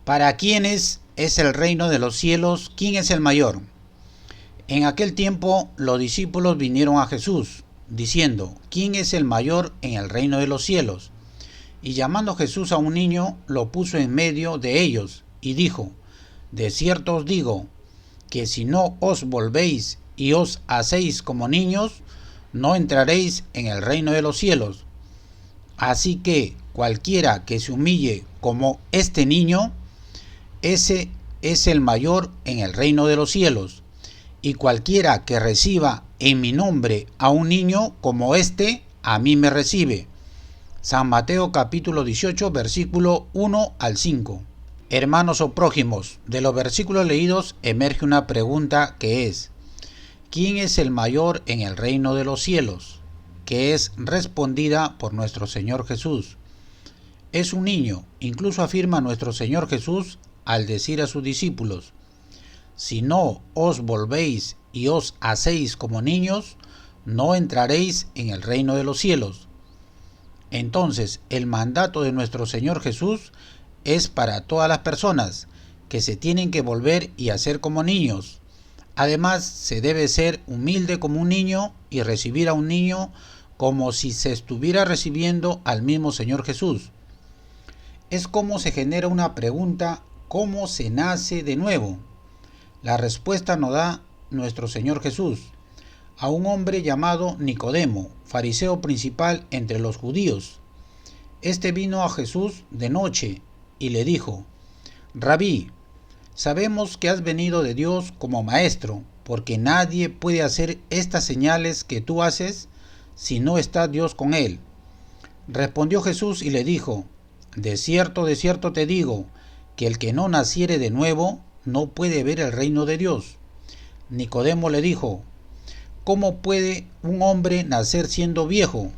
¿Para quiénes es el reino de los cielos? ¿Quién es el mayor? En aquel tiempo los discípulos vinieron a Jesús, diciendo, ¿quién es el mayor en el reino de los cielos? Y llamando Jesús a un niño, lo puso en medio de ellos, y dijo, de cierto os digo, que si no os volvéis y os hacéis como niños, no entraréis en el reino de los cielos. Así que cualquiera que se humille como este niño, ese es el mayor en el reino de los cielos. Y cualquiera que reciba en mi nombre a un niño como este, a mí me recibe. San Mateo capítulo 18, versículo 1 al 5. Hermanos o prójimos, de los versículos leídos emerge una pregunta que es, ¿quién es el mayor en el reino de los cielos? Que es respondida por nuestro Señor Jesús. Es un niño, incluso afirma nuestro Señor Jesús al decir a sus discípulos, si no os volvéis y os hacéis como niños, no entraréis en el reino de los cielos. Entonces, el mandato de nuestro Señor Jesús es para todas las personas que se tienen que volver y hacer como niños. Además, se debe ser humilde como un niño y recibir a un niño como si se estuviera recibiendo al mismo Señor Jesús. Es como se genera una pregunta, ¿cómo se nace de nuevo? La respuesta nos da nuestro Señor Jesús a un hombre llamado Nicodemo, fariseo principal entre los judíos. Este vino a Jesús de noche y le dijo, Rabí, sabemos que has venido de Dios como maestro, porque nadie puede hacer estas señales que tú haces si no está Dios con él. Respondió Jesús y le dijo, de cierto te digo, que el que no naciere de nuevo no puede ver el reino de Dios. Nicodemo le dijo, ¿cómo puede un hombre nacer siendo viejo?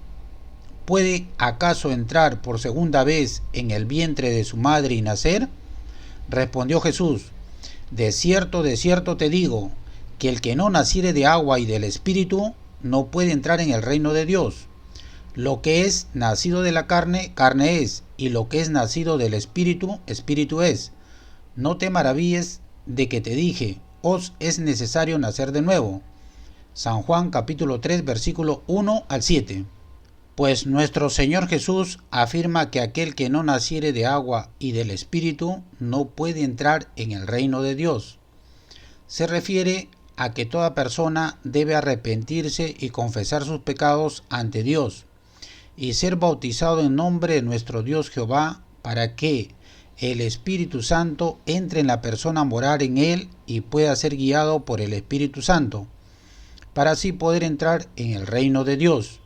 ¿Puede acaso entrar por segunda vez en el vientre de su madre y nacer? Respondió Jesús, de cierto te digo, que el que no naciere de agua y del Espíritu no puede entrar en el reino de Dios. Lo que es nacido de la carne, carne es, y lo que es nacido del Espíritu, Espíritu es. No te maravilles de que te dije, os es necesario nacer de nuevo. San Juan capítulo 3, versículo 1 al 7. Pues nuestro Señor Jesús afirma que aquel que no naciere de agua y del Espíritu no puede entrar en el reino de Dios. Se refiere a que toda persona debe arrepentirse y confesar sus pecados ante Dios y ser bautizado en nombre de nuestro Dios Jehová para que el Espíritu Santo entre en la persona a morar en él y pueda ser guiado por el Espíritu Santo, para así poder entrar en el reino de Dios,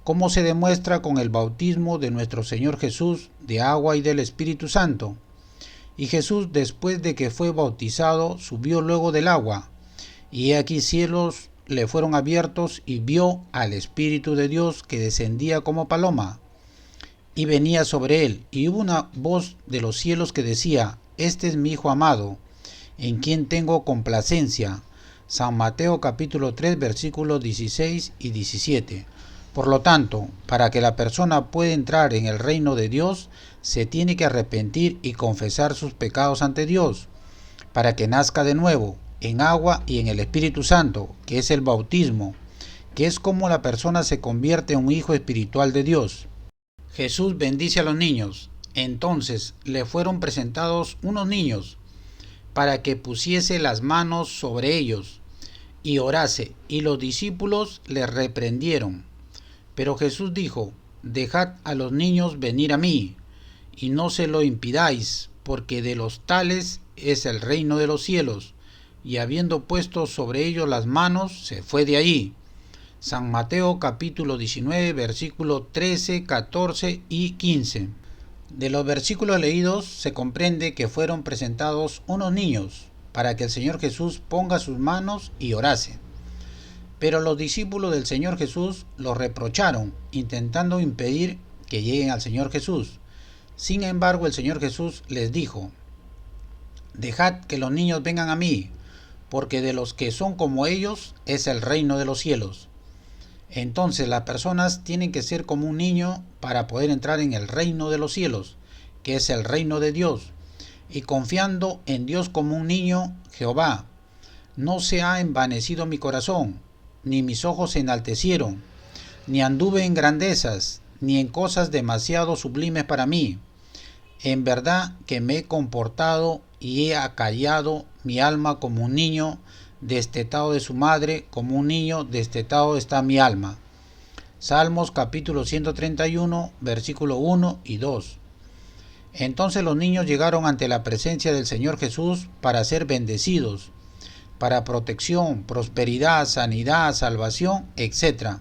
como se demuestra con el bautismo de nuestro Señor Jesús de agua y del Espíritu Santo. Y Jesús, después de que fue bautizado, subió luego del agua, y he aquí cielos le fueron abiertos y vio al Espíritu de Dios que descendía como paloma y venía sobre él, y hubo una voz de los cielos que decía, este es mi Hijo amado, en quien tengo complacencia. San Mateo capítulo 3 versículos 16 y 17. Por lo tanto, para que la persona pueda entrar en el reino de Dios, se tiene que arrepentir y confesar sus pecados ante Dios, para que nazca de nuevo, en agua y en el Espíritu Santo, que es el bautismo, que es como la persona se convierte en un hijo espiritual de Dios. Jesús bendice a los niños. Entonces le fueron presentados unos niños, para que pusiese las manos sobre ellos, y orase, y los discípulos le reprendieron. Pero Jesús dijo, dejad a los niños venir a mí, y no se lo impidáis, porque de los tales es el reino de los cielos. Y habiendo puesto sobre ellos las manos, se fue de allí. San Mateo capítulo 19, versículos 13, 14 y 15. De los versículos leídos se comprende que fueron presentados unos niños, para que el Señor Jesús ponga sus manos y orase. Pero los discípulos del Señor Jesús los reprocharon, intentando impedir que lleguen al Señor Jesús. Sin embargo, el Señor Jesús les dijo, dejad que los niños vengan a mí, porque de los que son como ellos es el reino de los cielos. Entonces las personas tienen que ser como un niño para poder entrar en el reino de los cielos, que es el reino de Dios. y confiando en Dios como un niño, Jehová, no se ha envanecido mi corazón, ni mis ojos se enaltecieron, ni anduve en grandezas, ni en cosas demasiado sublimes para mí. En verdad que me he comportado y he acallado mi alma como un niño destetado de su madre, como un niño destetado está mi alma. Salmos capítulo 131, versículo 1 y 2. Entonces los niños llegaron ante la presencia del Señor Jesús para ser bendecidos, para protección, prosperidad, sanidad, salvación, etc.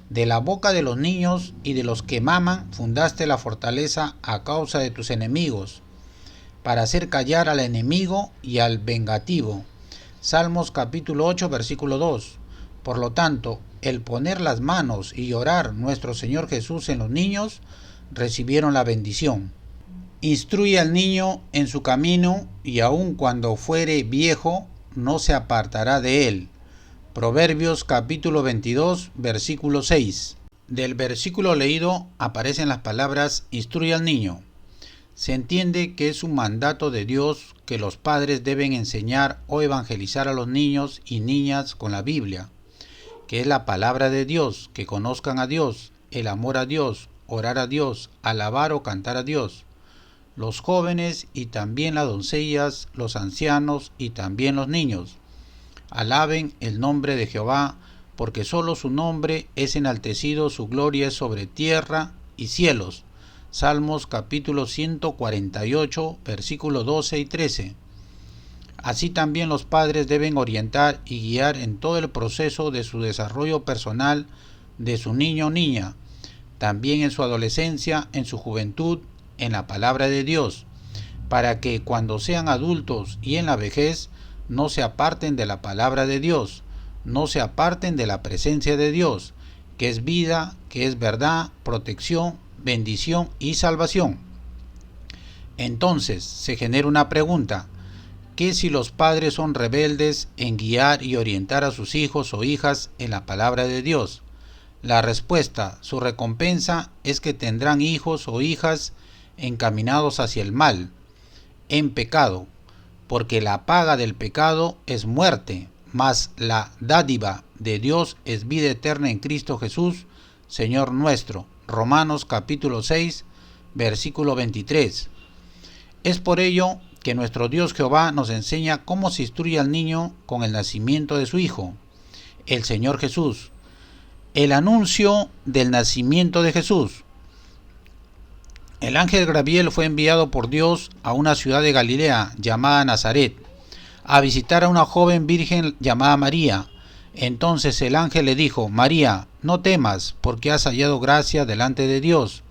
De la boca de los niños y de los que maman fundaste la fortaleza a causa de tus enemigos, para hacer callar al enemigo y al vengativo. Salmos capítulo 8, versículo 2. Por lo tanto, el poner las manos y orar nuestro Señor Jesús en los niños, recibieron la bendición. Instruye al niño en su camino, y aun cuando fuere viejo, no se apartará de él. Proverbios capítulo 22, versículo 6. Del versículo leído aparecen las palabras instruye al niño. Se entiende que es un mandato de Dios que los padres deben enseñar o evangelizar a los niños y niñas con la Biblia, que es la palabra de Dios, que conozcan a Dios, el amor a Dios, orar a Dios, alabar o cantar a Dios. Los jóvenes y también las doncellas, los ancianos y también los niños. Alaben el nombre de Jehová, porque solo su nombre es enaltecido, su gloria es sobre tierra y cielos. Salmos capítulo 148, versículos 12 y 13. Así también los padres deben orientar y guiar en todo el proceso de su desarrollo personal de su niño o niña, también en su adolescencia, en su juventud, en la palabra de Dios, para que cuando sean adultos y en la vejez no se aparten de la palabra de Dios, no se aparten de la presencia de Dios, que es vida, que es verdad, protección, bendición y salvación. Entonces se genera una pregunta: ¿qué si los padres son rebeldes en guiar y orientar a sus hijos o hijas en la palabra de Dios? La respuesta, su recompensa es que tendrán hijos o hijas encaminados hacia el mal, en pecado, porque la paga del pecado es muerte, mas la dádiva de Dios es vida eterna en Cristo Jesús, Señor nuestro. Romanos capítulo 6, versículo 23. Es por ello que nuestro Dios Jehová nos enseña cómo se instruye al niño con el nacimiento de su Hijo, el Señor Jesús. El anuncio del nacimiento de Jesús. El ángel Gabriel fue enviado por Dios a una ciudad de Galilea llamada Nazaret, a visitar a una joven virgen llamada María. Entonces el ángel le dijo: María, no temas, porque has hallado gracia delante de Dios,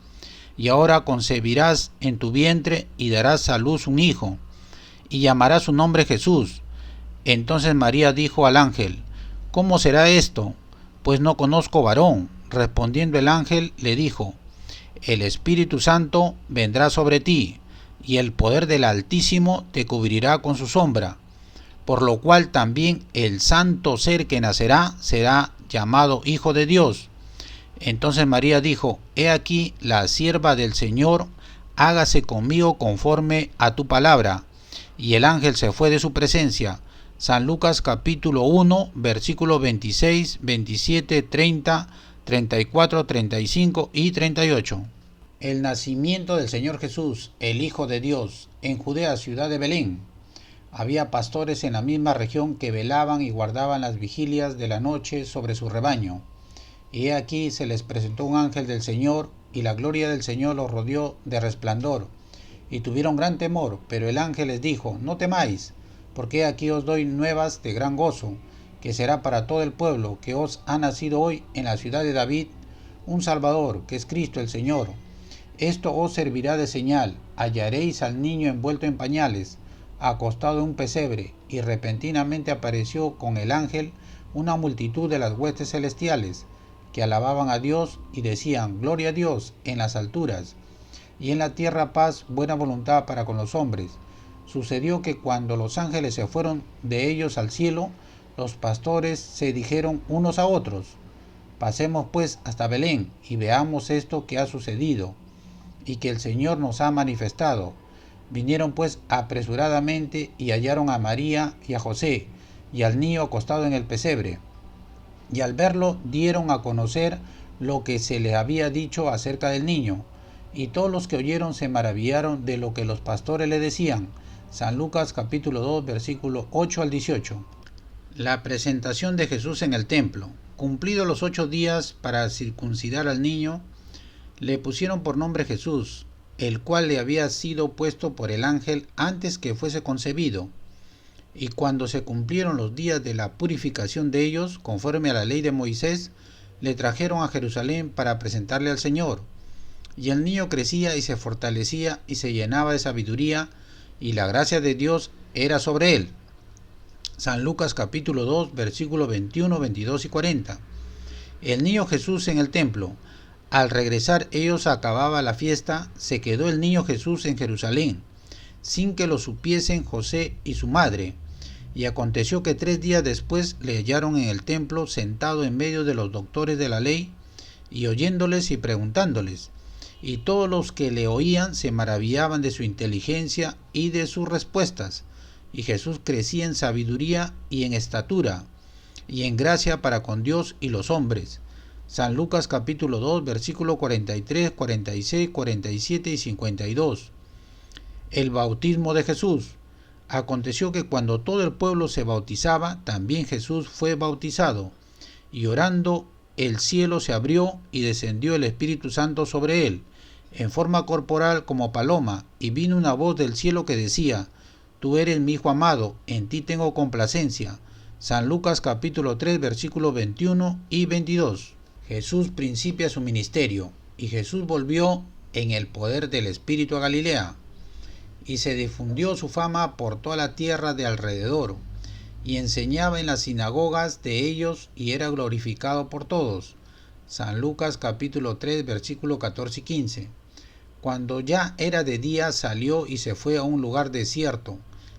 y ahora concebirás en tu vientre y darás a luz un hijo, y llamarás su nombre Jesús. Entonces María dijo al ángel: ¿cómo será esto? Pues no conozco varón. Respondiendo el ángel le dijo: el Espíritu Santo vendrá sobre ti, y el poder del Altísimo te cubrirá con su sombra, por lo cual también el santo ser que nacerá será llamado Hijo de Dios. Entonces María dijo: he aquí la sierva del Señor, hágase conmigo conforme a tu palabra. Y el ángel se fue de su presencia. San Lucas capítulo 1, versículos 26, 27, 30, 34, 35 y 38. El nacimiento del Señor Jesús, el Hijo de Dios, en Judea, ciudad de Belén. Había pastores en la misma región que velaban y guardaban las vigilias de la noche sobre su rebaño. Y he aquí se les presentó un ángel del Señor, y la gloria del Señor los rodeó de resplandor, y tuvieron gran temor. Pero el ángel les dijo: no temáis, porque aquí os doy nuevas de gran gozo, que será para todo el pueblo, que os ha nacido hoy en la ciudad de David un Salvador, que es Cristo el Señor. Esto os servirá de señal: hallaréis al niño envuelto en pañales, acostado en un pesebre. Y repentinamente apareció con el ángel una multitud de las huestes celestiales, que alababan a Dios y decían: gloria a Dios en las alturas, y en la tierra paz, buena voluntad para con los hombres. Sucedió que cuando los ángeles se fueron de ellos al cielo, los pastores se dijeron unos a otros: pasemos pues hasta Belén y veamos esto que ha sucedido y que el Señor nos ha manifestado. Vinieron pues apresuradamente y hallaron a María y a José y al niño acostado en el pesebre. Y al verlo dieron a conocer lo que se les había dicho acerca del niño. Y todos los que oyeron se maravillaron de lo que los pastores le decían. San Lucas capítulo 2 versículo 8 al 18. La presentación de Jesús en el templo. Cumplidos los 8 días para circuncidar al niño, le pusieron por nombre Jesús, el cual le había sido puesto por el ángel antes que fuese concebido. Y cuando se cumplieron los días de la purificación de ellos, conforme a la ley de Moisés, le trajeron a Jerusalén para presentarle al Señor. Y el niño crecía y se fortalecía y se llenaba de sabiduría, y la gracia de Dios era sobre él. San Lucas capítulo 2 versículos 21, 22 y 40. El niño Jesús en el templo. Al regresar ellos acababa la fiesta, se quedó el niño Jesús en Jerusalén, sin que lo supiesen José y su madre. Y aconteció que 3 días después le hallaron en el templo sentado en medio de los doctores de la ley, y oyéndoles y preguntándoles. Y todos los que le oían se maravillaban de su inteligencia y de sus respuestas. Y Jesús crecía en sabiduría y en estatura, y en gracia para con Dios y los hombres. San Lucas capítulo 2 versículos 43, 46, 47 y 52. El bautismo de Jesús. Aconteció que cuando todo el pueblo se bautizaba, también Jesús fue bautizado. Y orando, el cielo se abrió y descendió el Espíritu Santo sobre él, en forma corporal como paloma, y vino una voz del cielo que decía: Tú eres mi Hijo amado, en ti tengo complacencia. San Lucas capítulo 3 versículos 21 y 22. Jesús principia su ministerio, y Jesús volvió en el poder del Espíritu a Galilea, y se difundió su fama por toda la tierra de alrededor, y enseñaba en las sinagogas de ellos, y era glorificado por todos. San Lucas capítulo 3 versículos 14 y 15. Cuando ya era de día salió y se fue a un lugar desierto,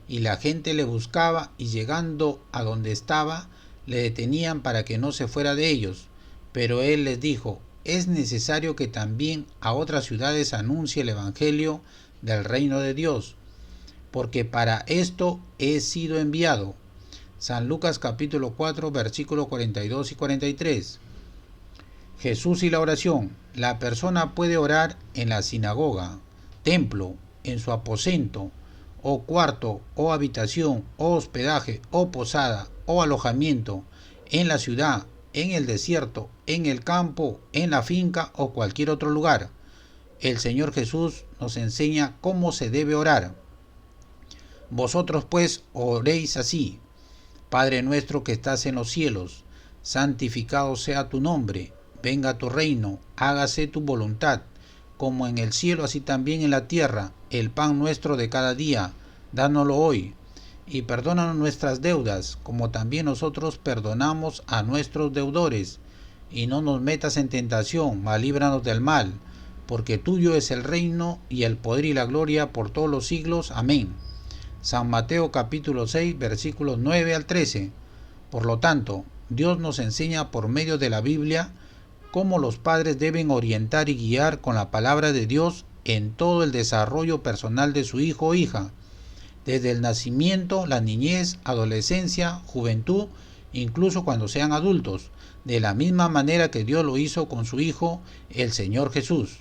y la gente le buscaba, y llegando a donde estaba, le detenían para que no se fuera de ellos. Pero él les dijo: es necesario que también a otras ciudades anuncie el evangelio del reino de Dios, porque para esto he sido enviado. San Lucas capítulo 4 versículos 42 y 43. Jesús y la oración. La persona puede orar en la sinagoga, templo, en su aposento, o cuarto, o habitación, o hospedaje, o posada, o alojamiento, en la ciudad, en el desierto, en el campo, en la finca o cualquier otro lugar. El Señor Jesús nos enseña cómo se debe orar. Vosotros pues oréis así: Padre nuestro que estás en los cielos, santificado sea tu nombre, venga tu reino, hágase tu voluntad, como en el cielo así también en la tierra. El pan nuestro de cada día, dánoslo hoy, y perdónanos nuestras deudas, como también nosotros perdonamos a nuestros deudores, y no nos metas en tentación, mas líbranos del mal, porque tuyo es el reino y el poder y la gloria por todos los siglos. Amén. San Mateo capítulo 6 versículos 9 al 13. Por lo tanto, Dios nos enseña por medio de la Biblia cómo los padres deben orientar y guiar con la palabra de Dios en todo el desarrollo personal de su hijo o hija, desde el nacimiento, la niñez, adolescencia, juventud, incluso cuando sean adultos, de la misma manera que Dios lo hizo con su Hijo, el Señor Jesús.